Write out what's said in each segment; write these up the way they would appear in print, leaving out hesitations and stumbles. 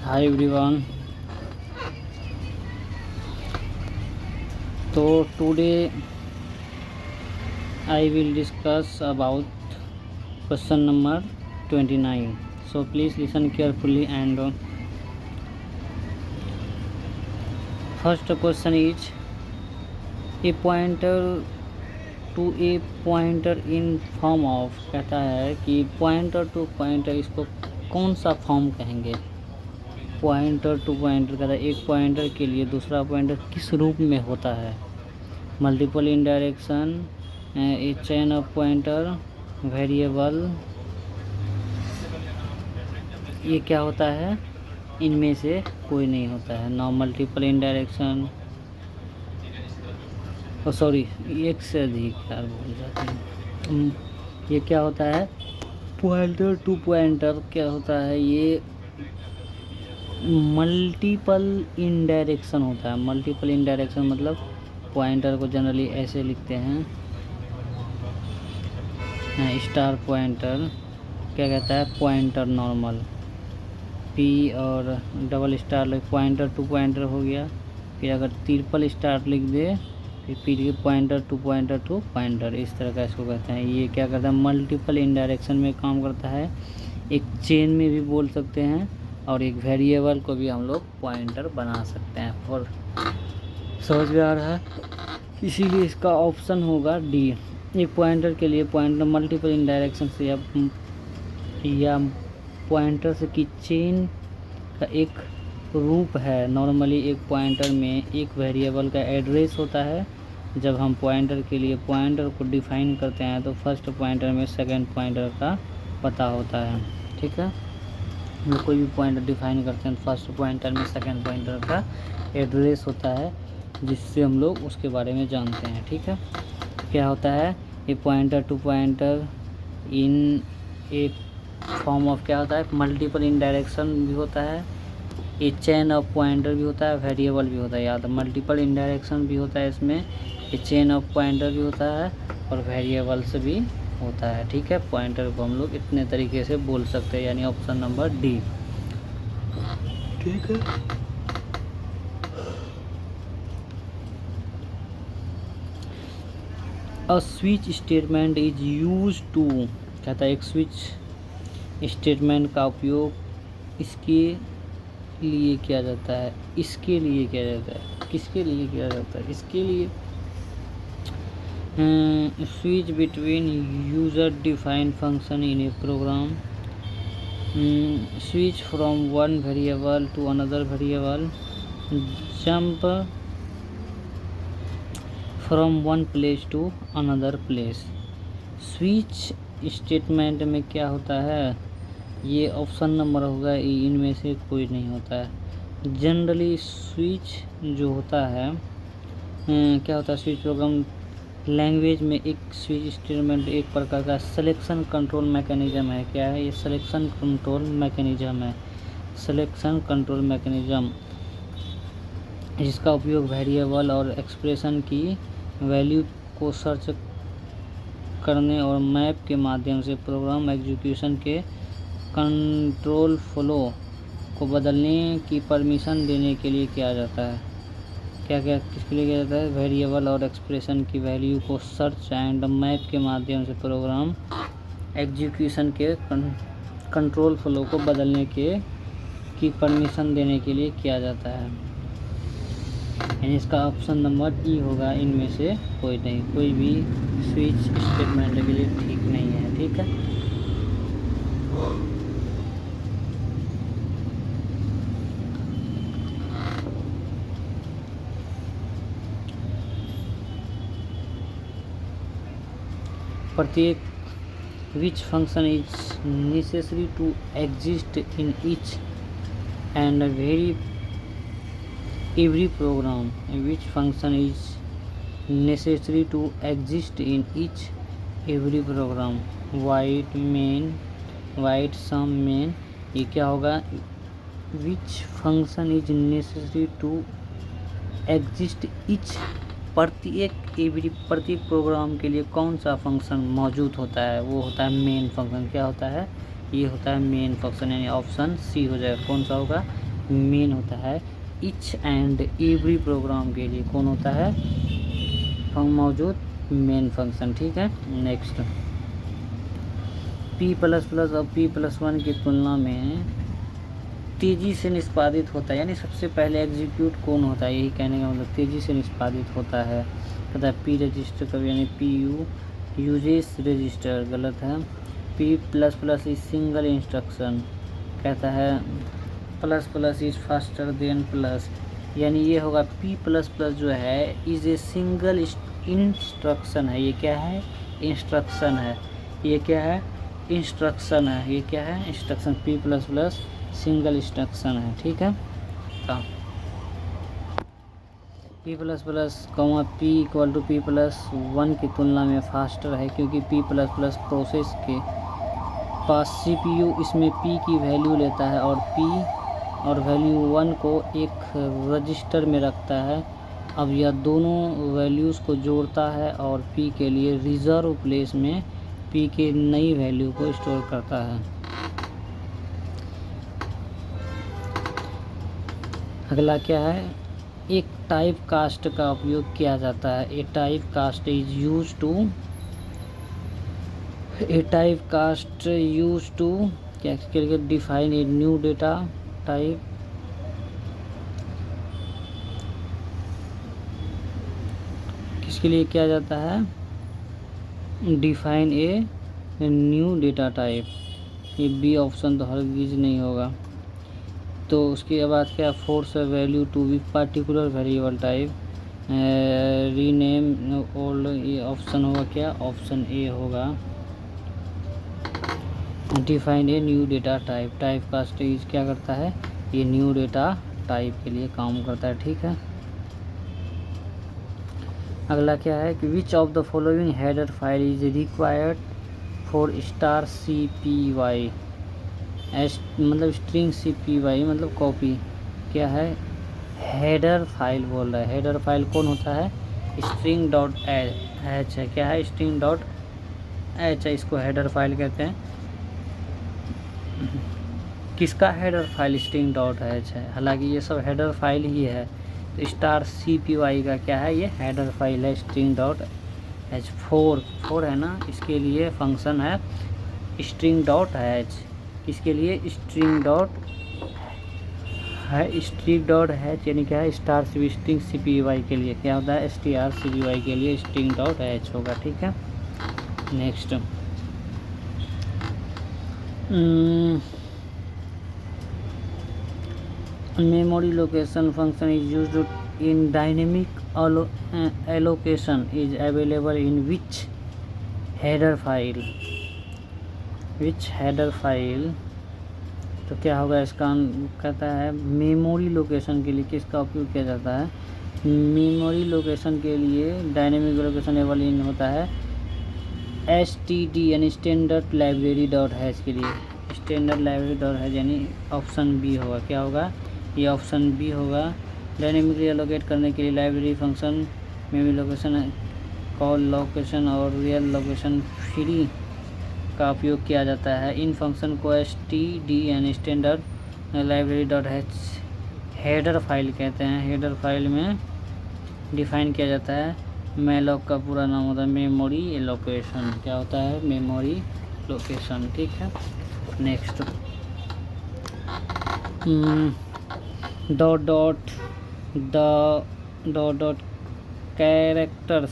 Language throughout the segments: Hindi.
Hi everyone. So today I will discuss about question number 29. So please listen carefully and first question is a pointer to a pointer in form of, कहता है कि pointer to pointer इसको कौन सा फॉर्म कहेंगे। पॉइंटर टू पॉइंटर कहता है एक पॉइंटर के लिए दूसरा पॉइंटर किस रूप में होता है। Multiple indirection, a chain of pointer, variable, ये क्या होता है, इनमें से कोई नहीं होता है। नॉन मल्टीपल इंडायरेक्शन, सॉरी एक से अधिक, यार भूल जाते हैं। ये क्या होता है, पॉइंटर टू पॉइंटर क्या होता है, ये मल्टीपल इंडायरेक्शन होता है। मल्टीपल इंडायरेक्शन मतलब पॉइंटर को जनरली ऐसे लिखते हैं, स्टार पॉइंटर क्या कहता है, पॉइंटर नॉर्मल, पी और डबल स्टार लिख पॉइंटर टू पॉइंटर हो गया। फिर अगर ट्रिपल स्टार लिख दे फिर पॉइंटर टू पॉइंटर, इस तरह का इसको कहते हैं। ये क्या करता है, मल्टीपल इंडायरेक्शन में काम करता है। एक चेन में भी बोल सकते हैं और एक वेरिएबल को भी हम लोग पॉइंटर बना सकते हैं। और समझ में आ रहा है, इसीलिए इसका ऑप्शन होगा डी। एक पॉइंटर के लिए पॉइंटर मल्टीपल इंडायरेक्शन से या पॉइंटर से की चेन का एक रूप है। नॉर्मली एक पॉइंटर में एक वेरिएबल का एड्रेस होता है। जब हम पॉइंटर के लिए पॉइंटर को डिफाइन करते हैं तो फर्स्ट पॉइंटर में सेकंड पॉइंटर का पता होता है। ठीक है, हम कोई भी पॉइंटर डिफाइन करते हैं तो फर्स्ट पॉइंटर में सेकंड पॉइंटर का एड्रेस होता है, जिससे हम लोग उसके बारे में जानते हैं। ठीक है, क्या होता है, ये pointer to pointer in a form of क्या होता है, मल्टीपल इंडायरेक्शन भी होता है, ये चेन ऑफ पॉइंटर भी होता है, वेरिएबल भी होता है। याद, मल्टीपल इंडायरेक्शन भी होता है इसमें, ये चेन ऑफ पॉइंटर भी होता है और वेरिएबल्स भी होता है। ठीक है, पॉइंटर को हम लोग इतने तरीके से बोल सकते हैं, यानी ऑप्शन नंबर डी। ठीक है, a switch statement is use to, कहता है एक स्विच स्टेटमेंट का उपयोग इसके लिए किया जाता है। इसके लिए किया जाता है, किसके लिए किया जाता है, इसके लिए switch between user defined function in a program, switch from one variable to another variable, jump from one place to another place. Switch statement में क्या होता है, ये ऑप्शन नंबर होगा, इनमें से कोई नहीं होता है। जनरली स्विच जो होता है, क्या होता है, स्विच प्रोग्राम लैंग्वेज में एक स्विच स्टेटमेंट एक प्रकार का सिलेक्शन कंट्रोल मैकेनिज्म है। क्या है ये, सिलेक्शन कंट्रोल मैकेनिज्म है। सिलेक्शन कंट्रोल मैकेनिज्म जिसका उपयोग वेरिएबल और एक्सप्रेशन की वैल्यू को सर्च करने और मैप के माध्यम से प्रोग्राम एग्जीक्यूशन के कंट्रोल फ्लो को बदलने की परमिशन देने के लिए किया जाता है। क्या क्या किसके लिए किया जाता है, वेरिएबल और एक्सप्रेशन की वैल्यू को सर्च एंड मैप के माध्यम से प्रोग्राम एग्जीक्यूशन के कंट्रोल फ्लो को बदलने की परमिशन देने के लिए किया जाता है। यानी इसका ऑप्शन नंबर ई होगा, इनमें से कोई नहीं, कोई भी स्विच स्टेटमेंट के लिए ठीक नहीं है। ठीक है, प्रत्येक which function is necessary to exist in each and every program, which function is necessary to exist in each every program, void main, void sum main, ये क्या होगा, which function is necessary to exist each, प्रत्येक प्रोग्राम के लिए कौन सा फंक्शन मौजूद होता है, वो होता है मेन फंक्शन। क्या होता है, ये होता है मेन फंक्शन, यानी ऑप्शन सी हो जाएगा। कौन सा होगा, मेन होता है ईच एंड एवरी प्रोग्राम के लिए कौन होता है मौजूद मेन फंक्शन। ठीक है, नेक्स्ट P++ और P+1 की तुलना में तेज़ी से निष्पादित होता है, यानी सबसे पहले एग्जीक्यूट कौन होता है, यही कहने का मतलब तेज़ी से निष्पादित होता है। कहता है P रजिस्टर कभी, यानी PU यूजेस रजिस्टर, गलत है। P++ इज सिंगल इंस्ट्रक्शन, कहता है ++ इज फास्टर देन प्लस, यानी ये होगा P++ जो है इज ए सिंगल इंस्ट्रक्शन है। ये क्या है, इंस्ट्रक्शन है। ये क्या है, इंस्ट्रक्शन है। ये क्या है, इंस्ट्रक्शन। P++ सिंगल इंस्ट्रक्शन है। ठीक है, P++ कॉमा P = P+1 की तुलना में फास्टर है, क्योंकि P++ प्रोसेस के पास CPU इसमें P की वैल्यू लेता है और वैल्यू 1 को एक रजिस्टर में रखता है। अब यह दोनों वैल्यूज़ को जोड़ता है और P के लिए रिज़र्व प्लेस में P के नई वैल्यू को स्टोर करता है। अगला क्या है, एक टाइप कास्ट का उपयोग किया जाता है। A type cast use to क्या करके define a new data type. किसके लिए किया जाता है, define a new data type. ये बी ऑप्शन तो हरगिज नहीं होगा। तो उसके बाद क्या, force value to be particular variable type, rename old, ये ऑप्शन होगा क्या, ऑप्शन ए होगा। Define a new data type, type cast use क्या करता है, ये न्यू डेटा टाइप के लिए काम करता है। ठीक है, अगला क्या है कि which of the following header file is required for $CPY, मतलब स्ट्रिंग CPY मतलब कॉपी, क्या है, हेडर फाइल बोल रहा है। हेडर फाइल कौन होता है, string.h है, क्या है, string.h है, इसको हेडर फाइल कहते हैं। किसका हेडर फाइल, string.h है, हालांकि ये सब हेडर फाइल ही है। तो $CPY का क्या है, ये हेडर फाइल है, string.h। 4 है ना, इसके लिए फंक्शन है string.h, इसके लिए string.h यानी क्या है, स्ट्रिंग CPY के लिए क्या होता है, strCPY के लिए string.h होगा। ठीक है, next memory location function is used in dynamic allocation is available in which header file, तो क्या होगा इसका, कहता है मेमोरी लोकेशन के लिए किसका उपयोग किया जाता है, मेमोरी लोकेशन के लिए डायनेमिक लोकेशन अवेलेबल इन होता है STD यानी स्टैंडर्ड लाइब्रेरी डॉट हैश के लिए, स्टैंडर्ड लाइब्रेरी डॉट हैश यानी ऑप्शन बी होगा। क्या होगा, ये ऑप्शन बी होगा। डायनेमिकली एलोकेट करने के लिए library function memory location, call location और रियल लोकेशन फ्री का उपयोग किया जाता है। इन फंक्शन को STD यानी standard library dot hash header file कहते हैं। हेडर फाइल में डिफाइन किया जाता है। मेलॉक का पूरा नाम होता है मेमोरी लोकेशन, क्या होता है, मेमोरी लोकेशन। ठीक है, next dot characters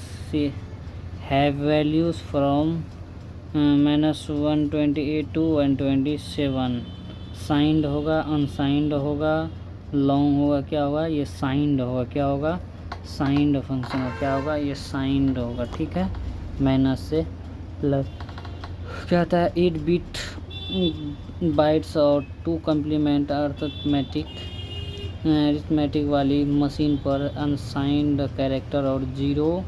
have values from -128 to 127। Signed होगा, अनसाइंड होगा, लॉन्ग होगा, क्या होगा, ये साइंड होगा। क्या होगा, साइंड फंक्शन होगा। क्या होगा, ये साइंड होगा। ठीक है, माइनस से प्लस क्या होता है, 8 बिट बाइट्स और 2 कम्प्लीमेंट अरिथमेटिक वाली मशीन पर अनसाइंड कैरेक्टर और 0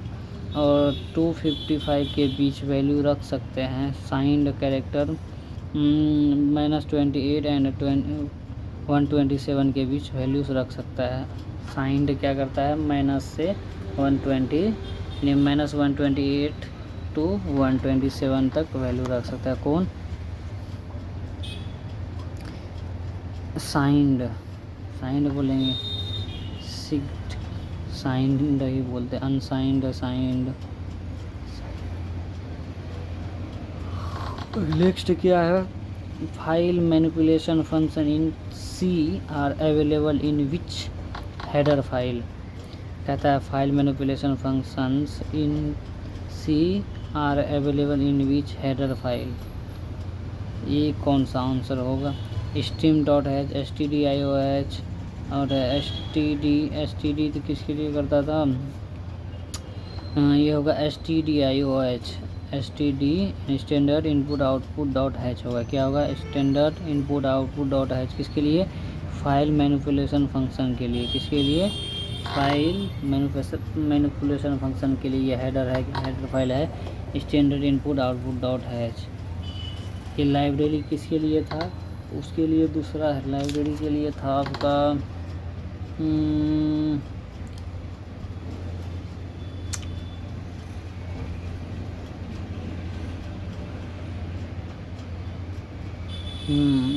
और 255 के बीच वैल्यू रख सकते हैं। साइंड कैरेक्टर -28 एंड 127 के बीच वैल्यूज रख सकता है। साइंड क्या करता है, माइनस से 120 यानी -128 to 127 तक वैल्यू रख सकता है। कौन, साइंड साइंड बोलेंगे, सिग्ड साइंड ही बोलते, अनसाइंड साइंड। नेक्स्ट क्या है, file manipulation function in C are available in which header file. कहता है file manipulation functions in C are available in which header file. ये कौन सा आंसर होगा, stream dot h, S T D I O H और एस टी डी तो किसके लिए करता था, ये होगा S T D I O H, S T D standard input output dot h होगा। क्या होगा, standard input output dot hatch, किसके लिए, फाइल मैनिपुलेशन फंक्शन के लिए। किसके लिए, फाइल मैनिपुलेशन फंक्शन के लिए। ये हेडर है, हेडर फाइल है standard input output dot hatch. ये लाइब्रेरी किसके लिए था, उसके लिए दूसरा है, लाइब्रेरी के लिए था आपका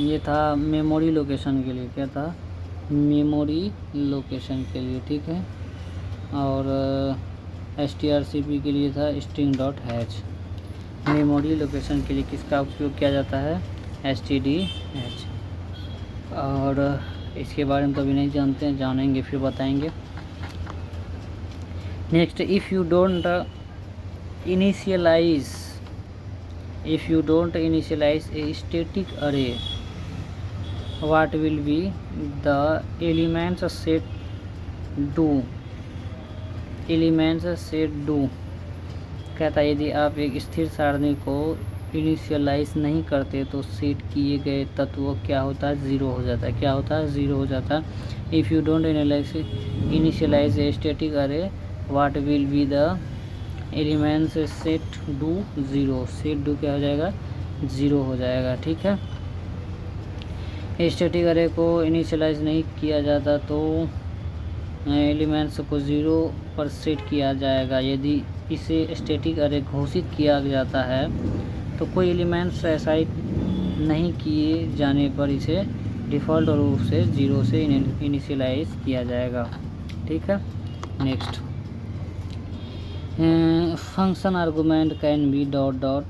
ये था मेमोरी लोकेशन के लिए। क्या था, मेमोरी लोकेशन के लिए, ठीक है। और strcp के लिए था string dot hatch. Memory location के लिए किसका उपयोग किया जाता है, stdh। और इसके बारे में तो अभी नहीं जानते हैं, जानेंगे फिर बताएंगे। Next, if you don't initialize a static array, what will be the elements set do। कहता है यदि आप एक स्थिर सारणी को इनिशियलाइज नहीं करते तो सेट किए गए तत्व क्या होता है, ज़ीरो हो जाता है। क्या होता है, ज़ीरो हो जाता है। If you don't initialise a static array what will be the elements set to zero. Set to क्या हो जाएगा, ज़ीरो हो जाएगा, ठीक है। स्टैटिक अरे को इनिशियलाइज नहीं किया जाता तो एलिमेंट्स को ज़ीरो पर सेट किया जाएगा। यदि इसे स्टैटिक अरे घोषित किया जाता है तो कोई एलिमेंट्स ऐसा ही नहीं किए जाने पर इसे डिफ़ॉल्ट रूप से ज़ीरो से इनिशियलाइज किया जाएगा, ठीक है। Next, function argument can be dot dot.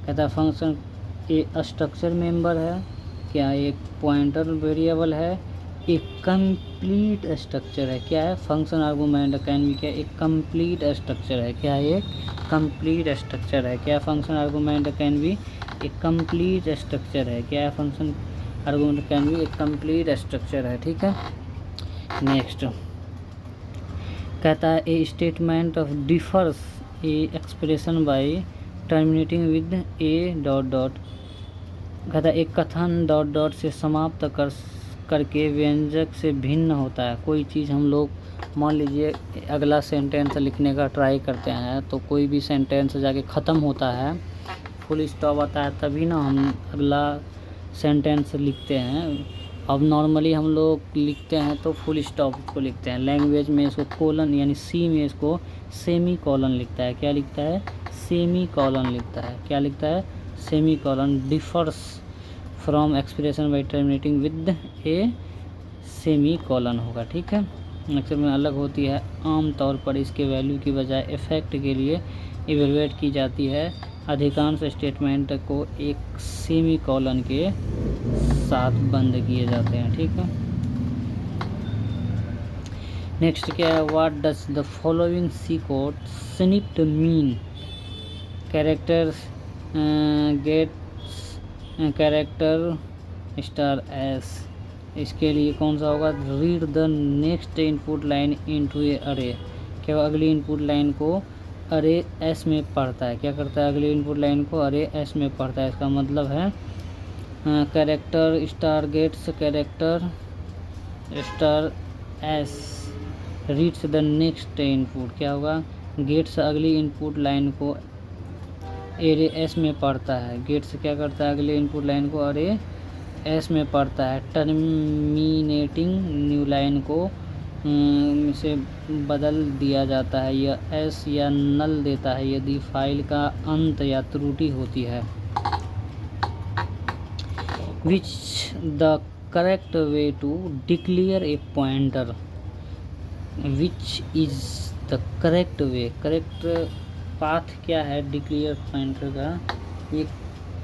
कहता है फंक्शन एक स्ट्रक्चर मेंबर है, क्या एक पॉइंटर वेरिएबल है, एक कंप्लीट स्ट्रक्चर है। क्या है, फंक्शन आर्गूमेंट कैन बी क्या, एक कंप्लीट स्ट्रक्चर है। क्या है, एक कंप्लीट स्ट्रक्चर है। क्या फंक्शन आर्गूमेंट कैन बी, एक कंप्लीट स्ट्रक्चर है। क्या है, फंक्शन आर्गूमेंट कैन बी, एक कंप्लीट स्ट्रक्चर है, ठीक है। नेक्स्ट, कहता है ए statement of differs A expression by terminating with A dot dot. कहता है एक कथन डॉट डॉट से समाप्त करके व्यंजक से भिन्न होता है। कोई चीज़ हम लोग मान लीजिए अगला सेंटेंस लिखने का ट्राई करते हैं तो कोई भी सेंटेंस जाके ख़त्म होता है, फुल स्टॉप आता है, तभी ना हम अगला सेंटेंस लिखते हैं। अब नॉर्मली हम लोग लिखते हैं तो फुल स्टॉप को लिखते हैं, लैंग्वेज में इसको कोलन यानी सी में इसको सेमी कॉलन लिखता है। क्या लिखता है, सेमी कॉलन लिखता है। क्या लिखता है, semi colon. Differs from expression by terminating with a semi colon होगा, ठीक है। अक्सर में अलग होती है, आम तौर पर इसके वैल्यू की बजाय इफेक्ट के लिए इवेलुएट की जाती है। अधिकांश स्टेटमेंट को एक सेमी कॉलन के साथ बंद किए जाते हैं, ठीक है। नेक्स्ट क्या है, what does the following C code snippet mean. Characters gets character star S. इसके लिए कौन सा होगा, read the next input line into a array. क्या अगली इनपुट लाइन को अरे एस में पढ़ता है। क्या करता है, अगली इनपुट लाइन को अरे एस में पढ़ता है। इसका मतलब है character star gets character star S reads the next input. क्या होगा, गेट्स अगली इनपुट लाइन को एरे एस में पढ़ता है। गेट्स क्या करता है, अगली इनपुट लाइन को अरे एस में पढ़ता है। टर्मिनेटिंग न्यू लाइन को से बदल दिया जाता है, यह एस या नल देता है यदि फाइल का अंत या त्रुटि होती है। Which the correct way to declare a pointer, which is the correct way, correct path क्या है डिक्लेयर पॉइंटर का। ये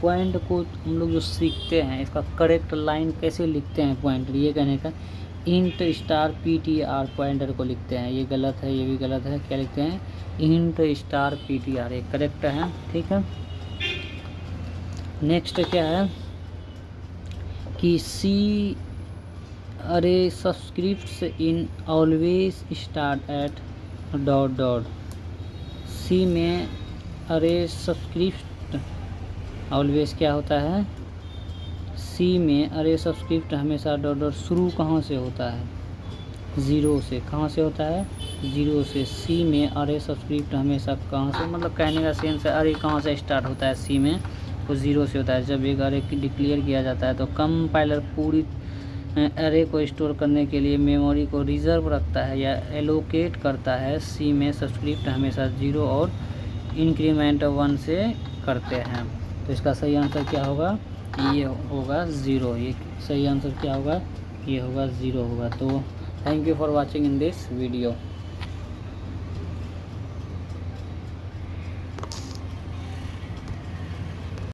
पॉइंट को हम लोग जो सीखते हैं इसका करेक्ट लाइन कैसे लिखते हैं पॉइंटर, ये कहने का इंट स्टार PTR पॉइंटर को लिखते हैं। ये गलत है, ये भी गलत है। क्या लिखते हैं, इंट स्टार PTR, ये करेक्ट है। ठीक है, नेक्स्ट क्या है कि C array subscripts in always start at dot dot. C में अरे सब्सक्रिप्ट ऑलवेज क्या होता है, सी में अरे सब्सक्रिप्ट हमेशा डॉट डॉट शुरू कहाँ से होता है, ज़ीरो से। कहाँ से होता है, ज़ीरो से। सी में अरे सब्सक्रिप्ट हमेशा कहाँ से, मतलब कहने का सेंस है अरे कहाँ से स्टार्ट होता है, सी में वो ज़ीरो से होता है। जब एक अरे डिक्लेयर किया जाता है तो कंपाइलर पूरी अरे को स्टोर करने के लिए मेमोरी को रिजर्व रखता है या एलोकेट करता है। सी में सब्सक्रिप्ट हमेशा 0 और इंक्रीमेंट 1 से करते हैं। तो इसका सही आंसर क्या होगा, ये होगा 0। ये सही आंसर क्या होगा, ये होगा 0 होगा। तो thank you for watching in this video.